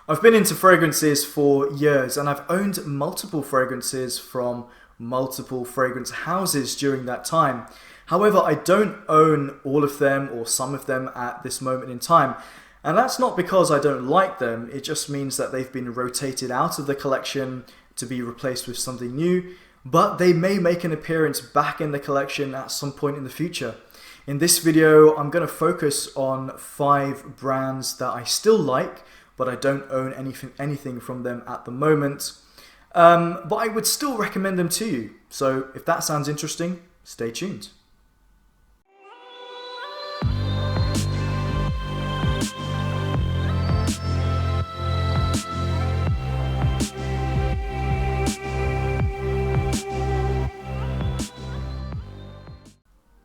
I've been into fragrances for years and I've owned multiple fragrances from multiple fragrance houses during that time. However, I don't own all of them or some of them at this moment in time. And that's not because I don't like them, it just means that they've been rotated out of the collection to be replaced with something new, but they may make an appearance back in the collection at some point in the future. In this video, I'm going to focus on 5 brands that I still like, but I don't own anything from them at the moment. But I would still recommend them to you. So if that sounds interesting, stay tuned.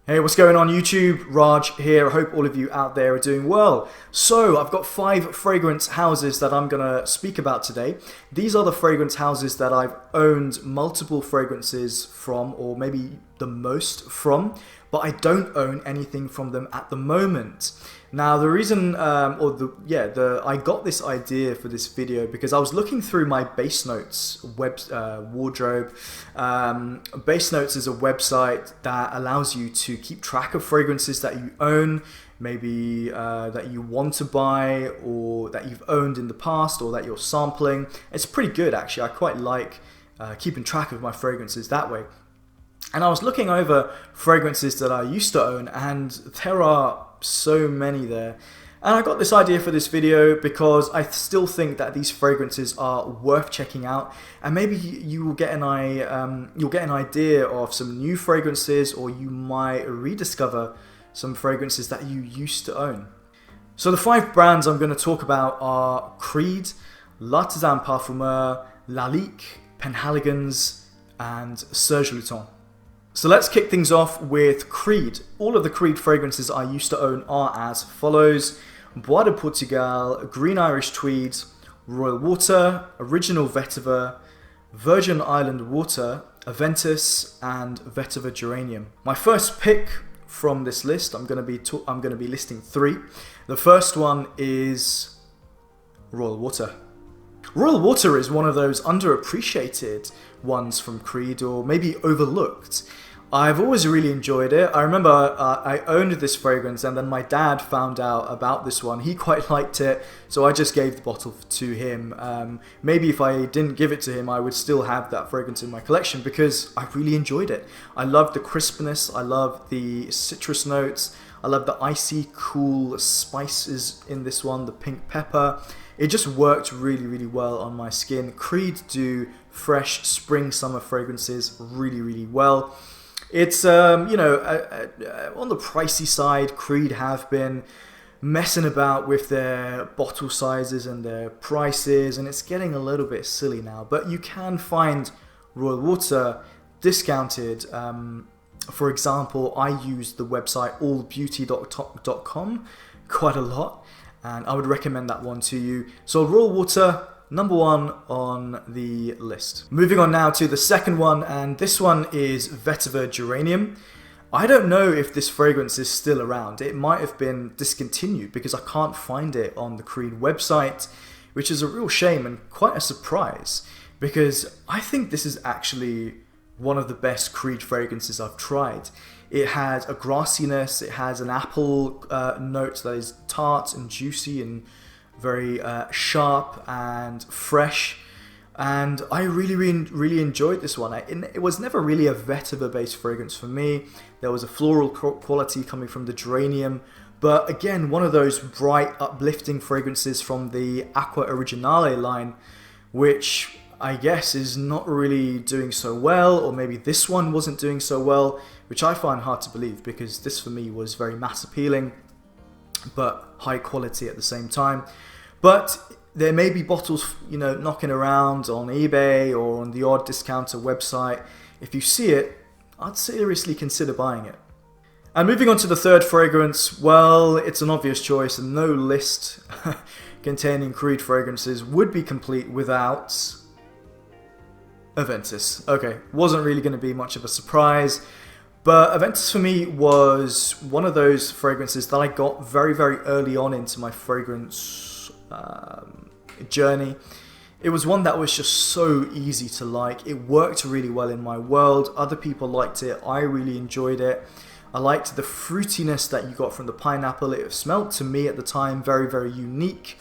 Hey, what's going on YouTube? Raj here. I hope all of you out there are doing well. So, I've got 5 fragrance houses that I'm going to speak about today. These are the fragrance houses that I've owned multiple fragrances from, or maybe the most from, but I don't own anything from them at the moment. Now, the reason, I got this idea for this video because I was looking through my Base Notes wardrobe. Base Notes is a website that allows you to keep track of fragrances that you own, maybe that you want to buy, or that you've owned in the past, or that you're sampling. It's pretty good, actually. I quite like keeping track of my fragrances that way. And I was looking over fragrances that I used to own, and there are so many there. And I got this idea for this video because I still think that these fragrances are worth checking out, and maybe you will get an idea of some new fragrances, or you might rediscover some fragrances that you used to own. So the 5 brands I'm going to talk about are Creed, Lutens Parfumeur, Lalique, Penhaligons, and Serge Sultan. So let's kick things off with Creed. All of the Creed fragrances I used to own are as follows: Bois de Portugal, Green Irish Tweed, Royal Water, Original Vetiver, Virgin Island Water, Aventus, and Vetiver Geranium. My first pick from this list, I'm going to be listing 3. The first one is Royal Water. Royal Water is one of those underappreciated ones from Creed, or maybe overlooked. I've always really enjoyed it. I remember I owned this fragrance, and then my dad found out about this one. He quite liked it, so I just gave the bottle to him. Maybe if I didn't give it to him, I would still have that fragrance in my collection because I really enjoyed it. I love the crispness, I love the citrus notes, I love the icy cool spices in this one, the pink pepper. It just worked really, really well on my skin. Creed do fresh spring summer fragrances really, really well. It's, on the pricey side. Creed have been messing about with their bottle sizes and their prices, and it's getting a little bit silly now. But you can find Royal Water discounted. For example, I use the website allbeauty.com quite a lot, and I would recommend that one to you. So Royal Water, number 1 on the list. Moving on now to the second one, and this one is Vetiver Geranium. I don't know if this fragrance is still around. It might have been discontinued because I can't find it on the Creed website, which is a real shame and quite a surprise, because I think this is actually one of the best Creed fragrances I've tried. It has a grassiness, it has an apple note that is tart and juicy and very sharp and fresh, and I really enjoyed this one. It was never really a vetiver based fragrance for me. There was a floral quality coming from the geranium, but again, one of those bright uplifting fragrances from the Acqua Originale line, which I guess is not really doing so well, or maybe this one wasn't doing so well, which I find hard to believe because this for me was very mass appealing but high quality at the same time. But there may be bottles, knocking around on eBay or on the odd discounter website. If you see it, I'd seriously consider buying it. And moving on to the third fragrance, well, it's an obvious choice, and no list containing Creed fragrances would be complete without Aventus. Okay, wasn't really going to be much of a surprise, but Aventus for me was one of those fragrances that I got very, very early on into my fragrance journey. It was one that was just so easy to like. It worked really well in my world. Other people liked it. I really enjoyed it. I liked the fruitiness that you got from the pineapple. It smelled to me at the time very, very unique.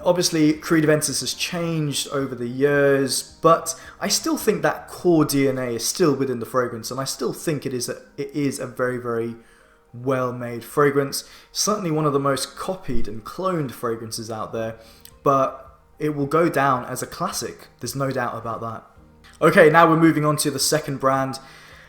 Obviously, Creed Aventus has changed over the years, but I still think that core DNA is still within the fragrance, and I still think it is a very, very well-made fragrance. Certainly one of the most copied and cloned fragrances out there, but it will go down as a classic. There's no doubt about that. Okay, now we're moving on to the second brand.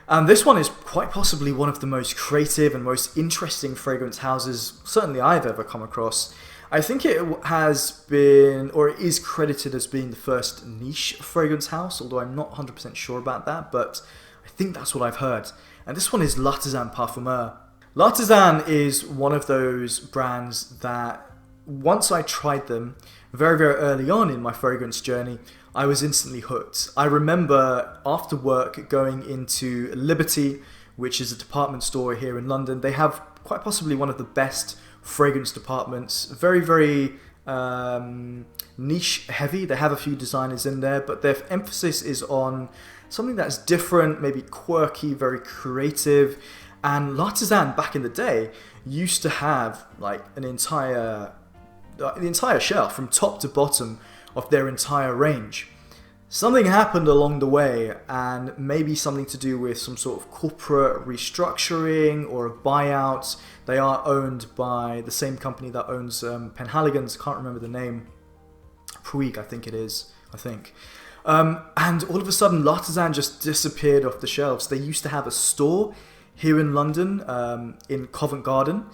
And this one is quite possibly one of the most creative and most interesting fragrance houses certainly I've ever come across. I think it has been, or it is credited as being the first niche fragrance house, although I'm not 100% sure about that, but I think that's what I've heard. And this one is L'Artisan Parfumeur. L'Artisan is one of those brands that once I tried them very, very early on in my fragrance journey, I was instantly hooked. I remember after work going into Liberty, which is a department store here in London. They have quite possibly one of the best fragrance departments. Very, very niche heavy. They have a few designers in there, but their emphasis is on something that's different, maybe quirky, very creative. And L'Artisan back in the day used to have like the entire shelf from top to bottom of their entire range. Something happened along the way, and maybe something to do with some sort of corporate restructuring or a buyout. They are owned by the same company that owns Penhaligon's, can't remember the name, Puig I think it is, and all of a sudden L'Artisan just disappeared off the shelves. They used to have a store here in London, in Covent Garden,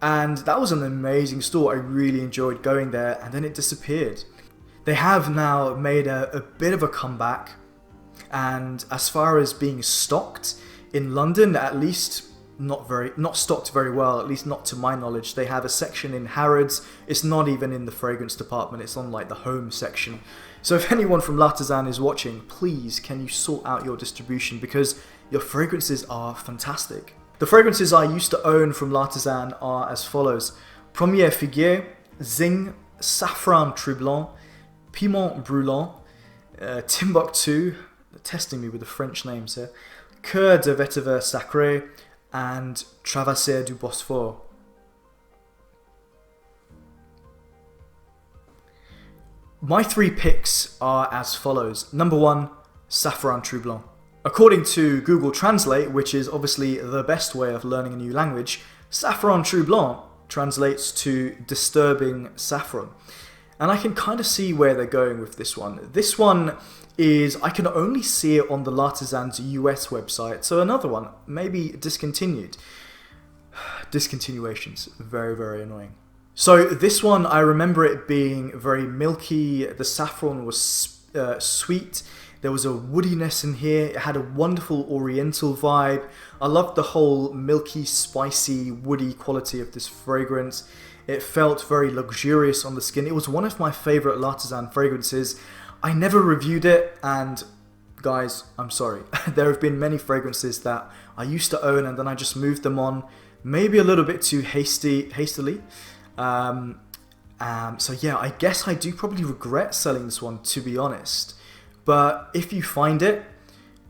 and that was an amazing store. I really enjoyed going there, and then it disappeared. They have now made a bit of a comeback, and as far as being stocked in London, at least not stocked very well, at least not to my knowledge. They have a section in Harrods. It's not even in the fragrance department, it's on like the home section. So if anyone from L'Artisan is watching, please can you sort out your distribution, because your fragrances are fantastic. The fragrances I used to own from L'Artisan are as follows: Premier Figuier, Zing, Safran Troublant, Piment Brûlant, Timbuktu, testing me with the French names here, Coeur de Vetiver Sacré, and Traversée du Bosphore. My three picks are as follows. Number 1, Safran Troublant. According to Google Translate, which is obviously the best way of learning a new language, Safran Troublant translates to disturbing saffron. And I can kind of see where they're going with this one. This one is, I can only see it on the L'Artisan's US website. So another one, maybe discontinued. Discontinuations, very, very annoying. So this one, I remember it being very milky. The saffron was sweet. There was a woodiness in here. It had a wonderful oriental vibe. I loved the whole milky, spicy, woody quality of this fragrance. It felt very luxurious on the skin. It was one of my favorite L'Artisan fragrances. I never reviewed it, and guys, I'm sorry. There have been many fragrances that I used to own and then I just moved them on, maybe a little bit too hastily. So yeah, I guess I do probably regret selling this one, to be honest. But if you find it,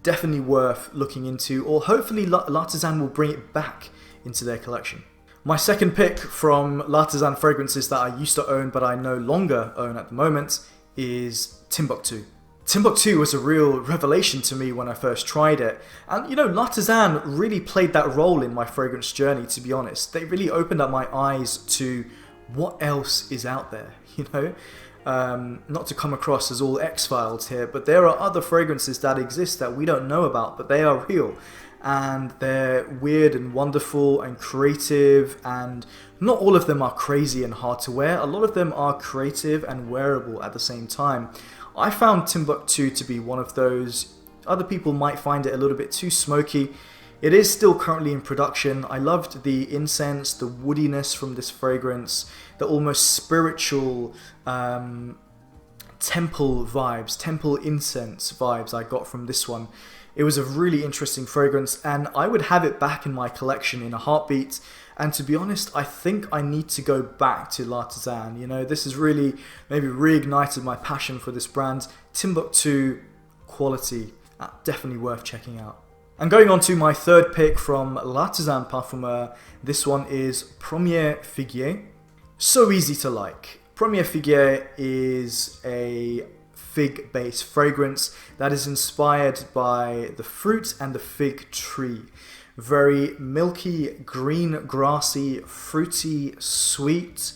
definitely worth looking into, or hopefully L'Artisan will bring it back into their collection. My second pick from L'Artisan fragrances that I used to own but I no longer own at the moment is Timbuktu. Timbuktu was a real revelation to me when I first tried it. And you know, L'Artisan really played that role in my fragrance journey, to be honest. They really opened up my eyes to what else is out there, you know? Not to come across as all X-Files here, but there are other fragrances that exist that we don't know about, but they are real. And they're weird and wonderful and creative, and not all of them are crazy and hard to wear. A lot of them are creative and wearable at the same time. I found Timbuktu to be one of those. Other people might find it a little bit too smoky. It is still currently in production. I loved the incense, the woodiness from this fragrance, the almost spiritual temple vibes, temple incense vibes I got from this one. It was a really interesting fragrance, and I would have it back in my collection in a heartbeat. And to be honest, I think I need to go back to L'Artisan. You know, this has really maybe reignited my passion for this brand. Timbuktu quality, definitely worth checking out. And going on to my third pick from L'Artisan Parfumeur, this one is Premier Figuier. So easy to like. Premier Figuier is a fig-based fragrance that is inspired by the fruit and the fig tree. Very milky, green, grassy, fruity, sweet,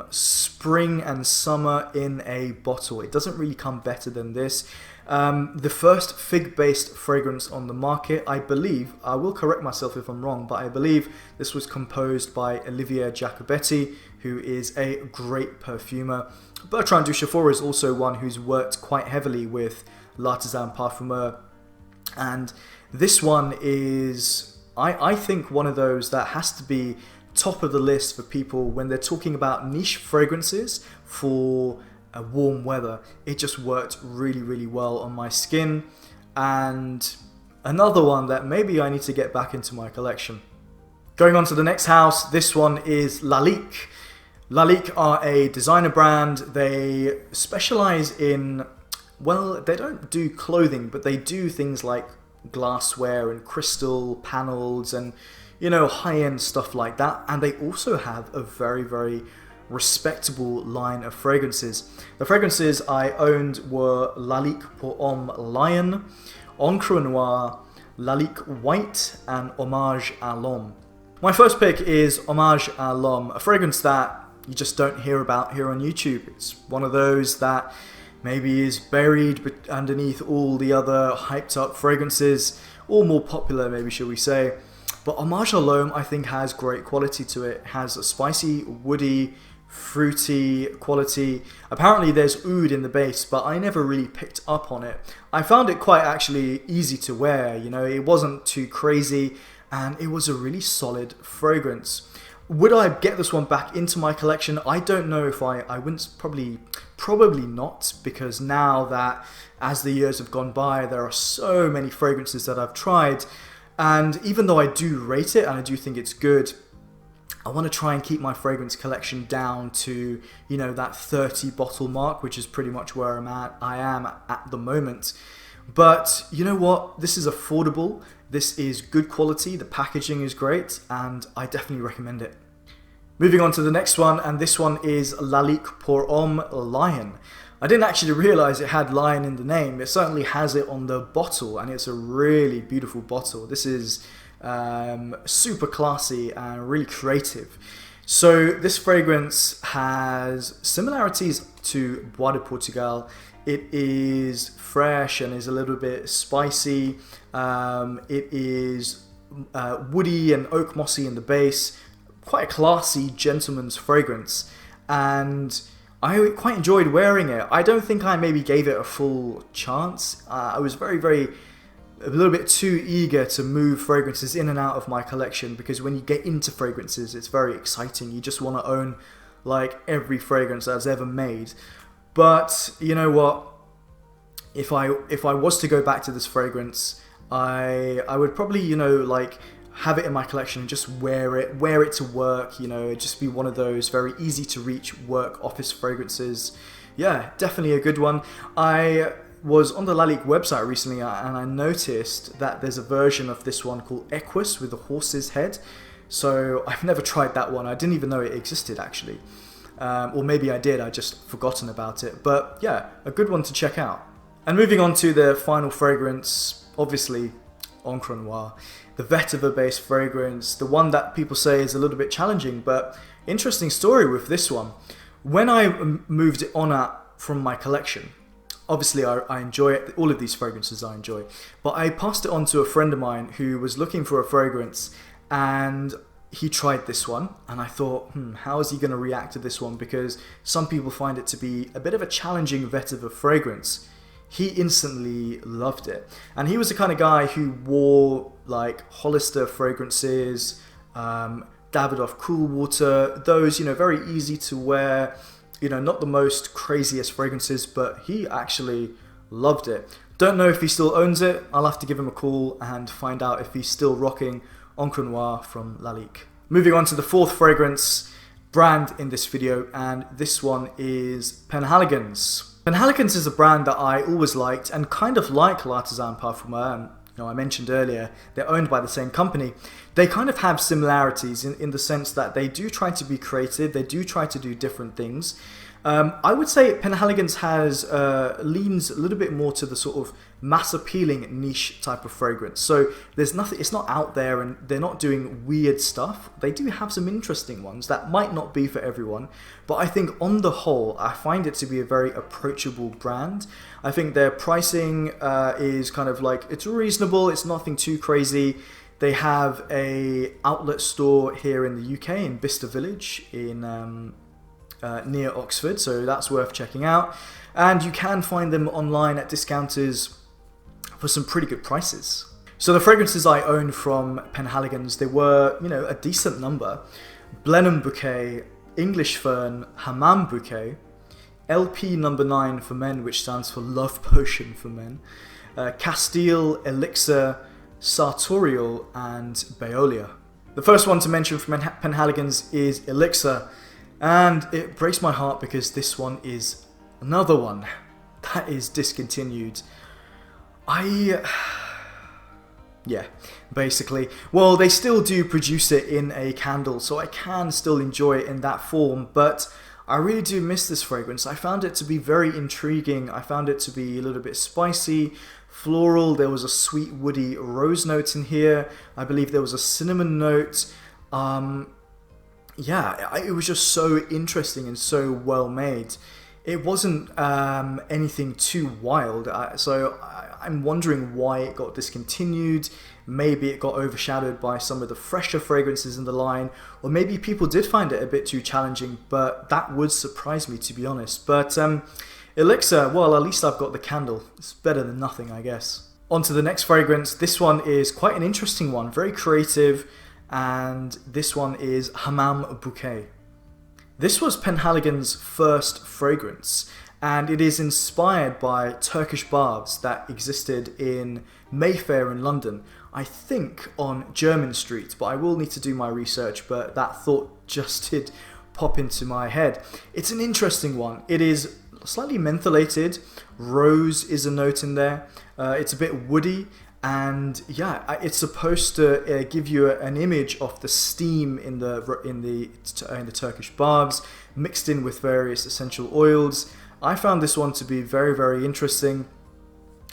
spring and summer in a bottle. It doesn't really come better than this. The first fig-based fragrance on the market, I believe, I will correct myself if I'm wrong, but I believe this was composed by Olivier Jacobetti, who is a great perfumer. Bertrand Duchefort is also one who's worked quite heavily with L'Artisan Parfumeur, and this one is, I think, one of those that has to be top of the list for people when they're talking about niche fragrances for warm weather. It just worked really, really well on my skin, and another one that maybe I need to get back into my collection. Going on to the next house, this one is Lalique. Lalique are a designer brand. They specialize in, well, they don't do clothing, but they do things like glassware and crystal panels and, you know, high-end stuff like that. And they also have a very, very respectable line of fragrances. The fragrances I owned were Lalique pour Homme Lion, Encre Noire, Lalique White, and Hommage à l'Homme. My first pick is Hommage à l'Homme, a fragrance that you just don't hear about here on YouTube. It's one of those that maybe is buried underneath all the other hyped up fragrances, or more popular maybe, shall we say. But Hommage à l'Homme, I think, has great quality to it. It has a spicy, woody, fruity quality. Apparently there's oud in the base, but I never really picked up on it. I found it quite actually easy to wear, you know, it wasn't too crazy, and it was a really solid fragrance. Would I get this one back into my collection? I don't know if I wouldn't, probably not, because now that as the years have gone by, there are so many fragrances that I've tried, and even though I do rate it and I do think it's good, I want to try and keep my fragrance collection down to, you know, that 30 bottle mark, which is pretty much where I am at the moment. But you know what? This is affordable. This is good quality. The packaging is great, and I definitely recommend it. Moving on to the next one, and this one is Lalique pour Homme Lion. I didn't actually realize it had lion in the name. It certainly has it on the bottle, and it's a really beautiful bottle. This is super classy and really creative. So this fragrance has similarities to Bois de Portugal. It is fresh and is a little bit spicy. It is woody and oak mossy in the base. Quite a classy gentleman's fragrance, and I quite enjoyed wearing it. I don't think I maybe gave it a full chance. I was a little bit too eager to move fragrances in and out of my collection, because when you get into fragrances, it's very exciting. You just want to own like every fragrance that's ever made. But you know what? If I was to go back to this fragrance, I would probably, you know, like have it in my collection and just wear it to work. You know, it'd just be one of those very easy to reach work office fragrances. Yeah, definitely a good one. I was on the Lalique website recently, and I noticed that there's a version of this one called Equus with a horse's head. So I've never tried that one. I didn't even know it existed actually. Or maybe I did, I just forgotten about it. But yeah, a good one to check out. And moving on to the final fragrance, obviously Encre Noire. The Vetiver based fragrance, the one that people say is a little bit challenging, but interesting story with this one. When I moved it on from my collection, obviously I enjoy it, all of these fragrances I enjoy, but I passed it on to a friend of mine who was looking for a fragrance, and he tried this one, and I thought, how is he going to react to this one, because some people find it to be a bit of a challenging Vetiver fragrance. He instantly loved it, and he was the kind of guy who wore like Hollister fragrances, Davidoff Cool Water, those, you know, very easy to wear, not the most craziest fragrances, but he actually loved it. Don't know if he still owns it. I'll have to give him a call and find out if he's still rocking Encre Noire from Lalique. Moving on to the fourth fragrance brand in this video, and this one is Penhaligon's. Penhaligon's is a brand that I always liked, and kind of like L'Artisan Parfumeur, and I mentioned earlier, they're owned by the same company. They kind of have similarities in the sense that they do try to be creative, they do try to do different things. I would say Penhaligon's has leans a little bit more to the sort of mass appealing niche type of fragrance. So there's nothing, it's not out there, and they're not doing weird stuff. They do have some interesting ones that might not be for everyone, but I think on the whole, I find it to be a very approachable brand. I think their pricing is kind of like, it's reasonable, it's nothing too crazy. They have a outlet store here in the UK in Bicester Village in near Oxford, so that's worth checking out. And you can find them online at discounters for some pretty good prices. So the fragrances I own from Penhaligon's, they were, a decent number. Blenheim Bouquet, English Fern, Hammam Bouquet, LP number 9 for men, which stands for Love Potion for men, Castile, Elixir, Sartorial, and Baiolier. The first one to mention from Penhaligon's is Elixir, and it breaks my heart because this one is another one that is discontinued. Yeah, basically. Well, they still do produce it in a candle, so I can still enjoy it in that form, but I really do miss this fragrance. I found it to be very intriguing. I found it to be a little bit spicy, floral. There was a sweet woody rose note in here. I believe there was a cinnamon note. Yeah, it was just so interesting and so well made. It wasn't anything too wild, so I'm wondering why it got discontinued. Maybe it got overshadowed by some of the fresher fragrances in the line, or maybe people did find it a bit too challenging, but that would surprise me, to be honest. But Elixir, well, at least I've got the candle. It's better than nothing, I guess. On to the next fragrance. This one is quite an interesting one, very creative, and this one is Hammam Bouquet. This was Penhaligon's first fragrance, and it is inspired by Turkish baths that existed in Mayfair in London, I think on Jermyn Street, but I will need to do my research, but that thought just did pop into my head. It's an interesting one. It is slightly mentholated, rose is a note in there, it's a bit woody, and yeah, it's supposed to give you an image of the steam in the Turkish baths, mixed in with various essential oils. I found this one to be very, very interesting,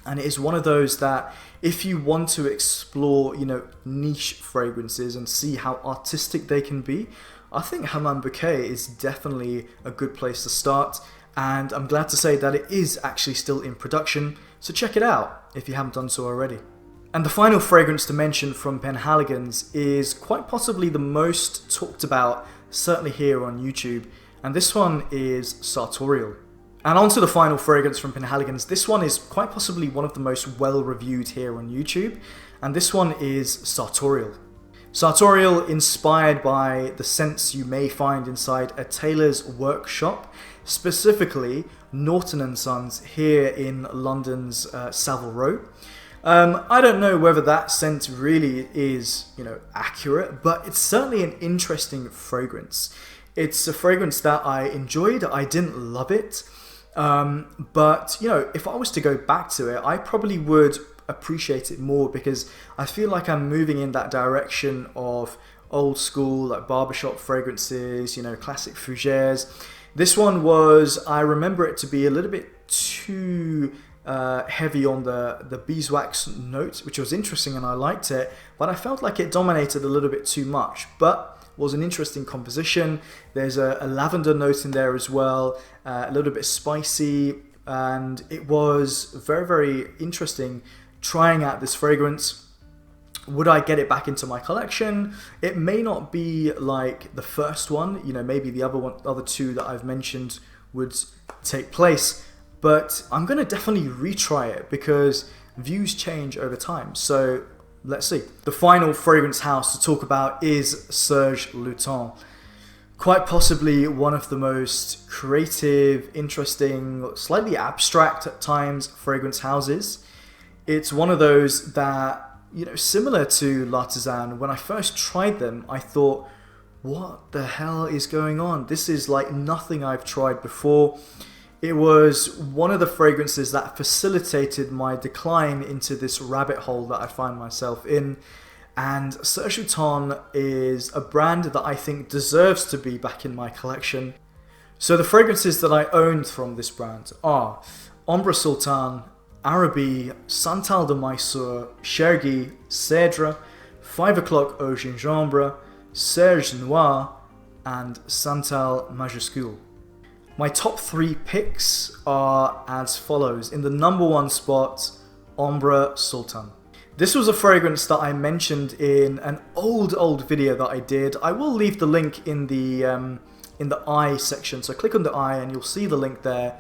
and it is one of those that if you want to explore, niche fragrances and see how artistic they can be, I think Hammam Bouquet is definitely a good place to start. And I'm glad to say that it is actually still in production, so check it out if you haven't done so already. And the final fragrance to mention from Penhaligon's is quite possibly the most talked about, certainly here on YouTube, and this one is Sartorial. And on to the final fragrance from Penhaligon's. This one is quite possibly one of the most well-reviewed here on YouTube, and this one is Sartorial. Sartorial, inspired by the scents you may find inside a tailor's workshop, specifically Norton & Sons here in London's Savile Row. I don't know whether that scent really is, accurate, but it's certainly an interesting fragrance. It's a fragrance that I enjoyed. I didn't love it, but if I was to go back to it, I probably would appreciate it more, because I feel like I'm moving in that direction of old school, like barbershop fragrances, classic fougères. This one was, I remember it to be a little bit too heavy on the beeswax note, which was interesting and I liked it, but I felt like it dominated a little bit too much, but was an interesting composition. There's a lavender note in there as well, a little bit spicy, and it was very, very interesting trying out this fragrance. Would I get it back into my collection? It may not be like the first one, maybe the other two that I've mentioned would take place, but I'm going to definitely retry it because views change over time. So let's see. The final fragrance house to talk about is Serge Lutens. Quite possibly one of the most creative, interesting, slightly abstract at times fragrance houses. It's one of those that, you know, similar to L'Artisan, when I first tried them, I thought, what the hell is going on? This is like nothing I've tried before. It was one of the fragrances that facilitated my decline into this rabbit hole that I find myself in. And Serge Lutens is a brand that I think deserves to be back in my collection. So the fragrances that I owned from this brand are Ambre Sultan, Araby, Santal de Mysore, Chergui, Cedre, 5 o'clock Au Gingembre, Serge Noire, and Santal Majuscule. My top 3 picks are as follows. In the number 1 spot, Ambre Sultan. This was a fragrance that I mentioned in an old video that I did. I will leave the link in the I section, so click on the I and you'll see the link there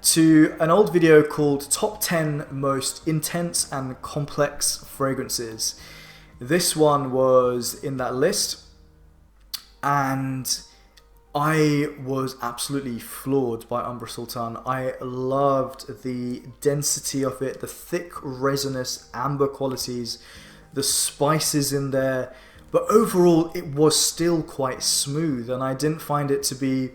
to an old video called Top 10 Most Intense and Complex Fragrances. This one was in that list, and I was absolutely floored by Ambre Sultan. I loved the density of it, the thick resinous amber qualities, the spices in there, but overall it was still quite smooth, and I didn't find it to be,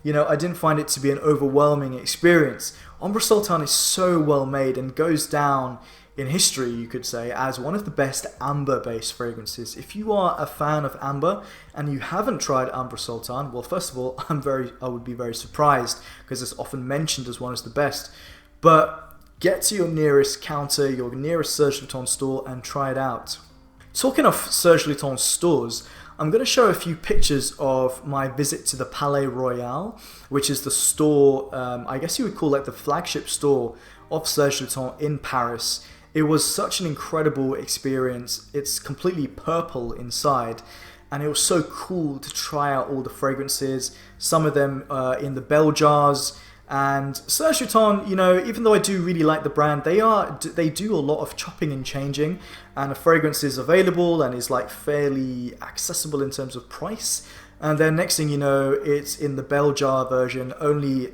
you know, I didn't find it to be an overwhelming experience. Ambre Sultan is so well made and goes down in history, you could say, as one of the best amber-based fragrances. If you are a fan of amber and you haven't tried Ambre Sultan, well, first of all, I would be very surprised because it's often mentioned as one of the best. But get to your nearest counter, your nearest Serge Lutens store, and try it out. Talking of Serge Lutens stores, I'm going to show a few pictures of my visit to the Palais Royal, which is the store, I guess you would call it the flagship store of Serge Lutens in Paris. It was such an incredible experience. It's completely purple inside, and it was so cool to try out all the fragrances, some of them in the bell jars. And Serge Lutens, you know, even though I do really like the brand, they do a lot of chopping and changing, and a fragrance is available and is like fairly accessible in terms of price, and then next thing you know, it's in the bell jar version, only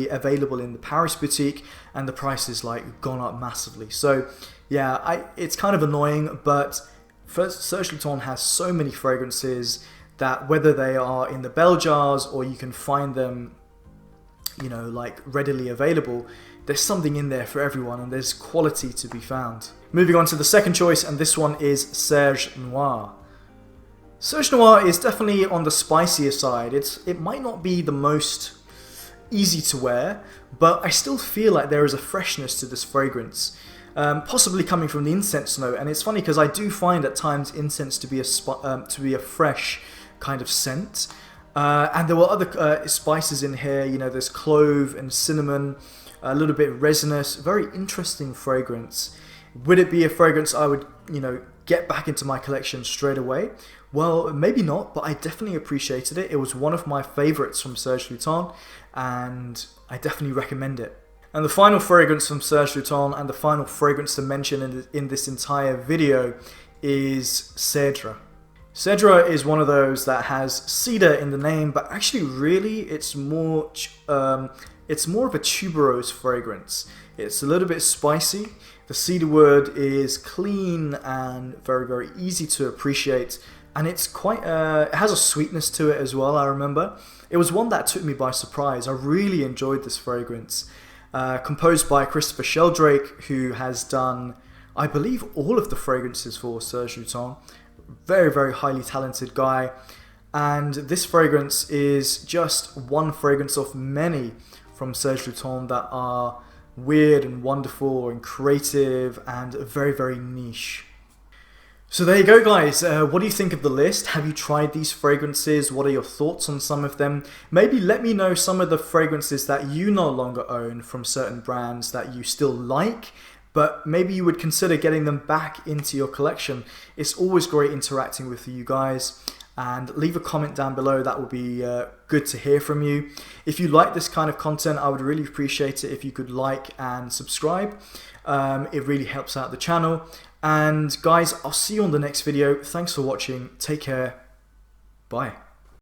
available in the Paris boutique, and the price is like gone up massively. So yeah, it's kind of annoying, but first, Serge Lutens has so many fragrances that whether they are in the bell jars or you can find them, you know, like readily available, there's something in there for everyone, and there's quality to be found. Moving on to the second choice, and this one is Serge Noire. Serge Noire is definitely on the spicier side. It might not be the most easy to wear, but I still feel like there is a freshness to this fragrance, possibly coming from the incense note. And it's funny because I do find at times incense to be a fresh kind of scent. And there were other spices in here. You know, there's clove and cinnamon, a little bit resinous. Very interesting fragrance. Would it be a fragrance I would, you know, get back into my collection straight away? Well, maybe not, but I definitely appreciated it. It was one of my favorites from Serge Lutens, and I definitely recommend it. And the final fragrance from Serge Lutens, and the final fragrance to mention in this entire video, is Cedre. Cedre is one of those that has cedar in the name, but actually really it's more of a tuberose fragrance. It's a little bit spicy. The cedarwood is clean and very, very easy to appreciate, and it's quite it has a sweetness to it as well. I remember it was one that took me by surprise. I really enjoyed this fragrance, composed by Christopher Sheldrake, who has done, I believe, all of the fragrances for Serge Lutens. Very, very highly talented guy, and this fragrance is just one fragrance of many from Serge Lutens that are weird and wonderful and creative and very, very niche. So there you go, guys. What do you think of the list? Have you tried these fragrances? What are your thoughts on some of them? Maybe let me know some of the fragrances that you no longer own from certain brands that you still like, but maybe you would consider getting them back into your collection. It's always great interacting with you guys. And leave a comment down below. That would be good to hear from you. If you like this kind of content, I would really appreciate it if you could like and subscribe. It really helps out the channel. And guys, I'll see you on the next video. Thanks for watching. Take care. Bye.